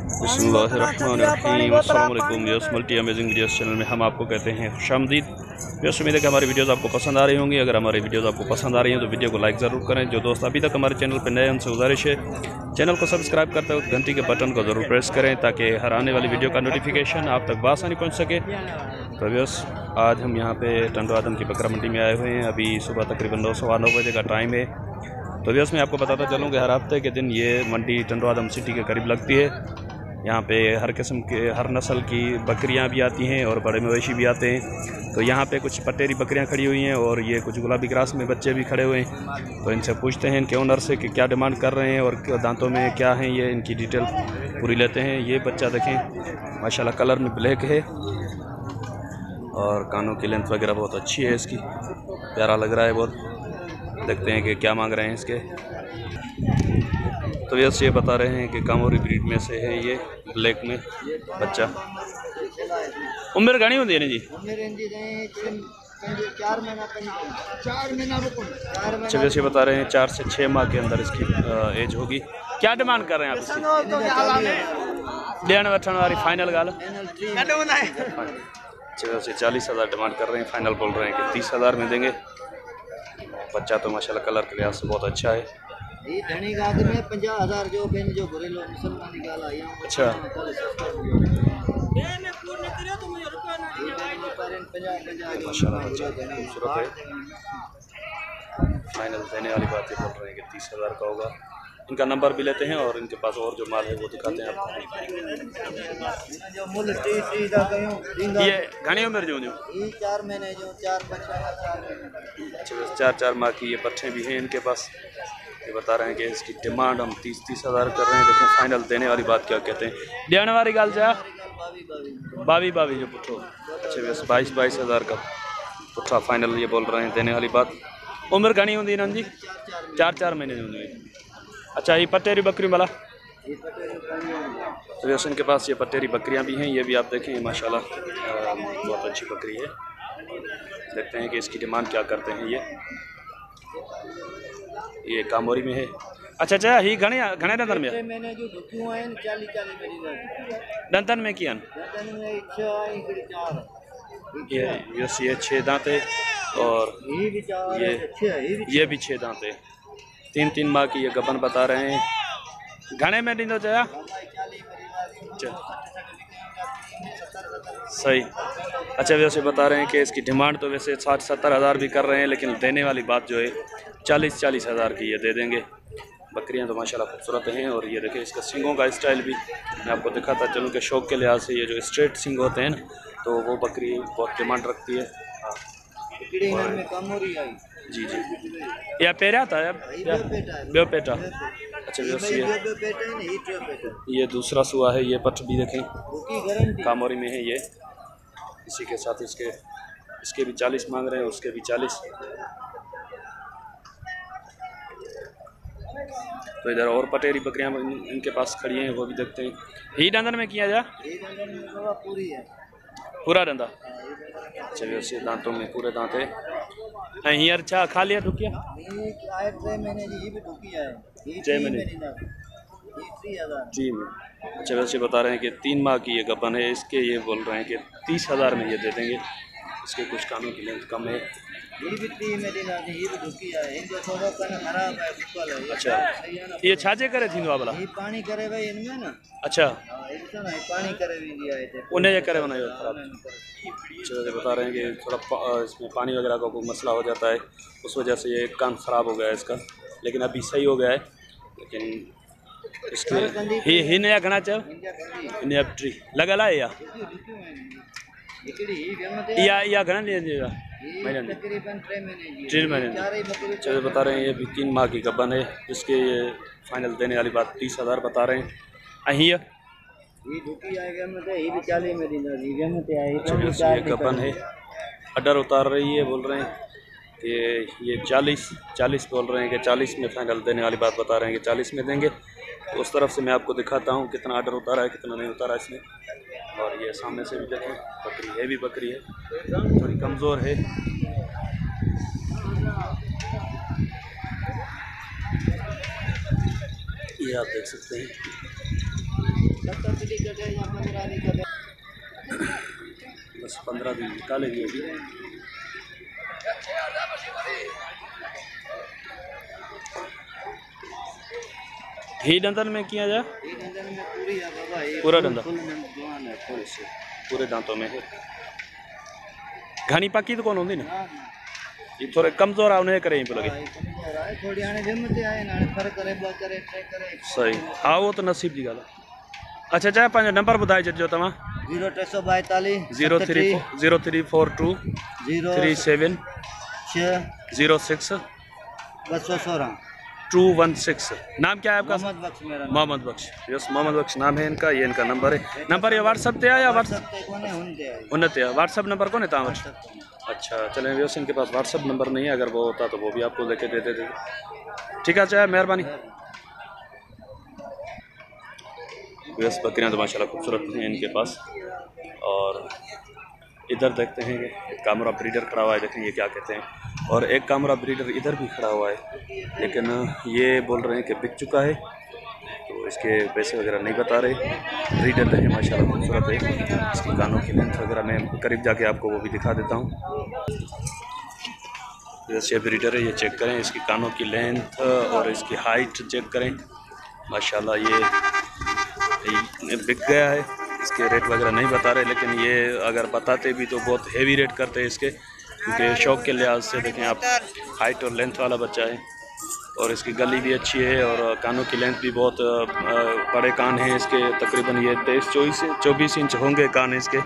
बिस्मिल्लाहिर्रहमानिर्रहीम। अस्सलाम वालेकुम viewers, multi amazing videos channel में हम आपको कहते हैं खुशामदीद। व्यूअर्स, उम्मीद है कि हमारी वीडियोस आपको पसंद आ रही होंगी। अगर हमारी वीडियोस आपको पसंद आ रही हैं तो वीडियो को लाइक ज़रूर करें। जो दोस्त अभी तक हमारे चैनल पर नए, उनसे गुजारिश है चैनल को सब्सक्राइब करते वक्त घंटी के बटन को ज़रूर प्रेस करें ताकि हर आने वाली वीडियो का नोटिफिकेशन आप तक बआसानी पहुँच सके। तो व्यूअर्स, आज हम यहाँ पे टंडो आदम की बकरा मंडी में आए हुए हैं। अभी सुबह तकरीबन 9-9:15 बजे का टाइम है। तो व्यूअर्स, मैं आपको बताता चलूँ कि हर हफ्ते के दिन ये मंडी टंडो आदम सिटी के करीब लगती है। यहाँ पे हर किस्म के, हर नस्ल की बकरियाँ भी आती हैं और बड़े मवेशी भी आते हैं। तो यहाँ पे कुछ पटेरी बकरियाँ खड़ी हुई हैं और ये कुछ गुलाबी ग्रास में बच्चे भी खड़े हुए हैं। तो इनसे पूछते हैं इनके ओनर से कि क्या डिमांड कर रहे हैं और दांतों में क्या है, ये इनकी डिटेल पूरी लेते हैं। ये बच्चा देखें, माशाल्लाह कलर में ब्लैक है और कानों की लेंथ वगैरह बहुत अच्छी है इसकी, प्यारा लग रहा है बहुत। देखते हैं कि क्या मांग रहे हैं इसके। तो यस, ये बता रहे हैं कि कामोरी ब्रीड में से है ये ब्लैक में बच्चा। उम्र घनी होती है ना जी? 4 महीना। अच्छा, वैसे बता रहे हैं 4 से 6 माह के अंदर इसकी एज होगी। क्या डिमांड कर रहे हैं आप इसकी? देने वठन वाली फाइनल गाल? अच्छा, वैसे 40,000 डिमांड कर रहे हैं, फाइनल बोल रहे हैं कि 30,000 में देंगे। बच्चा तो माशाल्लाह कलर के लिहाज से बहुत अच्छा है। ये धनी गाद में 50,000 जो बेन जो घरे लोग मुसलमान निकाल आए हैं। अच्छा, माशाल्लाह बच्चा खूबसूरत है। फाइनल देने वाली बात ये बोल रहे हैं कि 30,000 का होगा। इनका नंबर भी लेते हैं और इनके पास और जो माल है वो दिखाते हैं आपको। ये घनी उम्र जो 4 महीने जो 4-5 अच्छा, 4-4 माह की ये पट्ठे भी हैं इनके पास। ये बता रहे हैं कि इसकी डिमांड हम 30,000 कर रहे हैं। लेकिन फाइनल देने वाली बात क्या कहते हैं? देने वाली गाल जा 22 जो पुट्ठो। अच्छा, बस 22,000 का पुट्ठा फाइनल ये बोल रहे हैं देने वाली बात। उम्र घनी होंगी ना जी? 4-4 महीने होंगे। अच्छा, ये पटेरी बकरी वाला? तो वैसे इनके पास ये पटेरी बकरियां भी हैं। ये भी आप देखें माशाल्लाह बहुत अच्छी बकरी है। देखते हैं कि इसकी डिमांड क्या करते हैं। ये कामोरी में है। अच्छा, ही घने घने दंतन में? मैंने जो ढुकियो है 40 मेरी दंतन में किया? दंतन में 4 ये 6 दांत है और ये भी 6 दांत है। 3-3 माह की ये गबन बता रहे हैं। घने में दी दो चाहे सही। अच्छा, वैसे बता रहे हैं कि इसकी डिमांड तो वैसे 60-70 हज़ार भी कर रहे हैं, लेकिन देने वाली बात जो है 40-40 हज़ार की ये दे देंगे। बकरियां तो माशाल्लाह खूबसूरत हैं और ये देखिए इसका सींगों का स्टाइल भी मैं आपको दिखाता चलूँ कि शौक के लिहाज से ये जो स्ट्रेट सींग होते हैं ना, तो वो बकरी बहुत डिमांड रखती है। हाँ जी, या पेरा था ब्यो पेटा। अच्छा, वैसे ये दूसरा सुआ है। ये पट भी देखें कामोरी में है ये। इसी के साथ इसके भी 40 मांग रहे हैं, उसके भी 40। तो इधर और पटेरी बकरियां इनके पास खड़ी हैं, वो भी देखते हैं। ही डंदन में किया जा पूरा डंदा? अच्छा, वैसे दांतों में पूरे दांत है। हियर अच्छा खा लिया ढुकिया 6 महीने जी में। अच्छा, वैसे बता रहे हैं कि 3 माह की ये गबन है। इसके ये बोल रहे हैं कि 30,000 में ये दे देंगे। इसके कुछ कानों की लेंथ कम है। अच्छा, ये छाजे करे थी वाला पानी करे भाई इनमें ना। अच्छा, पानी करे भी दिया है उन्हें ये करे बनाए खराब। अच्छा, बता रहे हैं कि थोड़ा इसमें पानी वगैरह का कोई मसला हो जाता है, उस वजह से ये कान ख़राब हो गया है इसका, लेकिन अभी सही हो गया है। लेकिन इसके ही नया घना चाहे ट्री लगा ला या घना नहीं तकरीबन 3 महीने। चलो, बता रहे हैं ये भी 3 माह की गबन है। इसके ये फाइनल देने वाली बात 30,000 बता रहे हैं। ये गबन है, अडर उतार रही है। बोल रहे हैं कि ये 40 बोल रहे हैं कि 40 में फाइनल देने वाली बात बता रहे हैं कि 40 में देंगे। तो उस तरफ से मैं आपको दिखाता हूँ कितना आर्डर उतारा है, कितना नहीं उतारा इसमें। और ये सामने से भी देखें, बकरी हैवी बकरी है, थोड़ी कमज़ोर है। ये आप देख सकते हैं। 70 की टिकट है या 15 की टिकट है। बस 15 दिन निकालेगी अभी। ही डंदन में किया जा ये डंडन में पूरी है बाबा, ये पूरा डंडा फुल जवान है फुल से, पूरे दांतों में है। घनी पक्की तो कौन होंगी ना, ना ये थोड़े कमजोर आवने करे पे लगे। थोड़ी आने जिम ते आए ना फर करे ब करे ट्रैक करे सही हाँ वो तो नसीब जी गल। अच्छा चाहे पंहिंजो नंबर ॿुधाए छॾिजो तव्हां। 0342 03420 37 06 216 216। नाम क्या है आपका? मोहम्मद बख्श मेरा नाम। मोहम्मद बख्श। यस मोहम्मद बख्श नाम है इनका, ये इनका नंबर है। नंबर ये व्हाट्सअप पे है या व्हाट्सअप ते कोने हुंदे है उन्नत है? व्हाट्सअप नंबर कौन है तव्हां वटि? व्हाट्सएप ते। अच्छा चलें व्यवस्था इनके पास व्हाट्सअप नंबर नहीं है, अगर वो होता तो वो भी आपको लेके दे देते। ठीक है चाहे मेहरबानी। व्यवस्था बकरियाँ तो माशाल्लाह खूबसूरत हैं इनके पास। और इधर देखते हैं एक कामरा ब्रीडर खड़ा हुआ है, देखें ये क्या कहते हैं। और एक कामरा ब्रीडर इधर भी खड़ा हुआ है, लेकिन ये बोल रहे हैं कि बिक चुका है, तो इसके पैसे वगैरह नहीं बता रहे। ब्रीडर है माशाल्लाह खूबसूरत है, इसकी कानों की लेंथ वगैरह मैं करीब जाके आपको वो भी दिखा देता हूँ। जैसे ब्रीडर है, ये चेक करें इसकी कानों की लेंथ और इसकी हाइट चेक करें। माशाल्लाह ये बिक गया है, इसके रेट वगैरह नहीं बता रहे, लेकिन ये अगर बताते भी तो बहुत हेवी रेट करते हैं इसके, क्योंकि शौक के लिहाज से देखें आप हाइट और लेंथ वाला बच्चा है। और इसकी गली भी अच्छी है और कानों की लेंथ भी बहुत बड़े कान हैं इसके, तकरीबन ये 23-24 इंच होंगे कान इसके।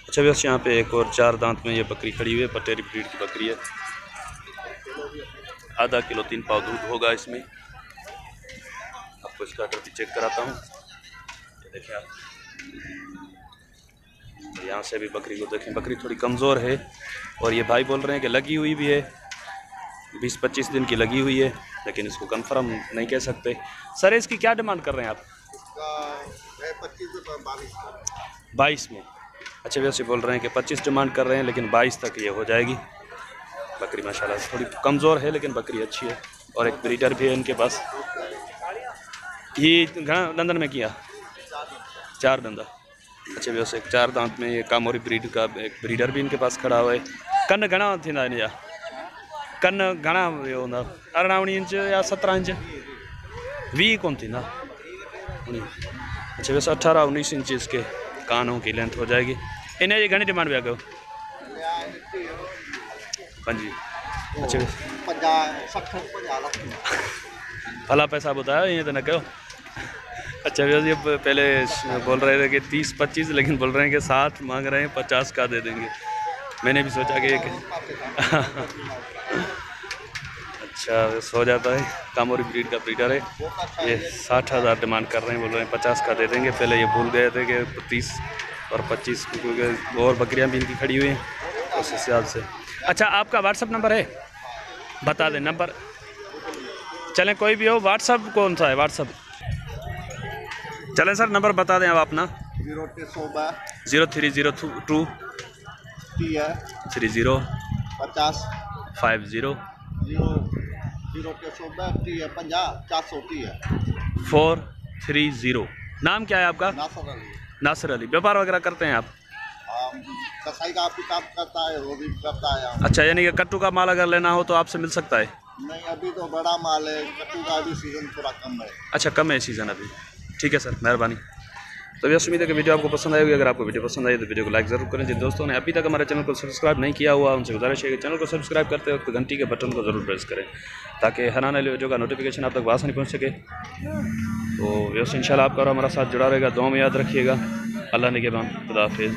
अच्छा बस यहाँ पे एक और 4 दांत में ये बकरी खड़ी हुई है, पटेरी ब्रीड की बकरी है। आधा किलो 3 पाव दूध होगा इसमें। आपको इसका अगर भी चेक कराता हूँ, ये देखें आप, यहाँ से भी बकरी को देखें, बकरी थोड़ी कमज़ोर है। और ये भाई बोल रहे हैं कि लगी हुई भी है, 20-25 दिन की लगी हुई है, लेकिन इसको कंफर्म नहीं कह सकते। सर इसकी क्या डिमांड कर रहे हैं आप? 22 में। अच्छा वैसे बोल रहे हैं कि 25 डिमांड कर रहे हैं, लेकिन 22 तक ये हो जाएगी। बकरी माशाल्लाह थोड़ी कमज़ोर है, लेकिन बकरी अच्छी है। और एक ब्रीडर भी है इनके पास। ये घना दंदन में किया 4 दंदा। अच्छा वैसे 4 दांत में ये कामोरी ब्रीड का एक ब्रीडर भी इनके पास खड़ा हुआ है। कन घना थींदा इन जा? कन घना होंदा? 18 इंच या 17 इंच? 20 कोन थींदा? अच्छा वैसे 18-19 इंच इसके कानों की लेंथ हो जाएगी। इन्हें जी घनी डिमांड पिया कयो? 5। अच्छा 50-60 भला पैसा बताया ये तो न कहो। अच्छा भैया ये पहले बोल रहे थे कि 30-25, लेकिन बोल रहे हैं कि 60 मांग रहे हैं, 50 का दे देंगे। मैंने भी सोचा कि अच्छा हो जाता है। कामोरी ब्रीड का ब्रीडर है, ये 60,000 डिमांड कर रहे हैं, बोल रहे हैं 50 का दे देंगे। पहले ये भूल गए थे कि 30 और 25, क्योंकि और बकरियां भी इनकी खड़ी हुई हैं उस हिसाब से। अच्छा आपका व्हाट्सअप नंबर है? बता दें नंबर। चलें कोई भी हो, व्हाट्सअप कौन सा है? व्हाट्सअप चलें सर, नंबर बता दें अब अपना। 0302 30 50 430। नाम क्या है आपका? नासिर अली। व्यापार वगैरह करते हैं आप? कसाई का काम करता है, वो भी करता है। अच्छा यानी कि कट्टू का माल अगर लेना हो तो आपसे मिल सकता है? नहीं अभी तो बड़ा माल है, कट्टू का भी सीज़न थोड़ा कम है। अच्छा कम है सीज़न अभी। ठीक है सर मेहरबानी। तो भैया उम्मीद है कि वीडियो आपको पसंद आएगी। अगर आपको वीडियो पसंद आई तो वीडियो को लाइक ज़रूर करें। जिन दोस्तों ने अभी तक हमारे चैनल को सब्सक्राइब नहीं किया हुआ उनसे गुजारिश है कि चैनल को सब्सक्राइब करते वक्त घंटी के बटन को ज़रूर प्रेस करें, ताकि हर आने वाली वीडियो का नोटिफिकेशन आप तक आसानी पहुँच सके। तो व्यवस्था इंशाल्लाह आपका और हमारा साथ जुड़ा रहेगा। दुआ में याद रखिएगा। अल्लाह निगहबान। खुदा हाफिज़।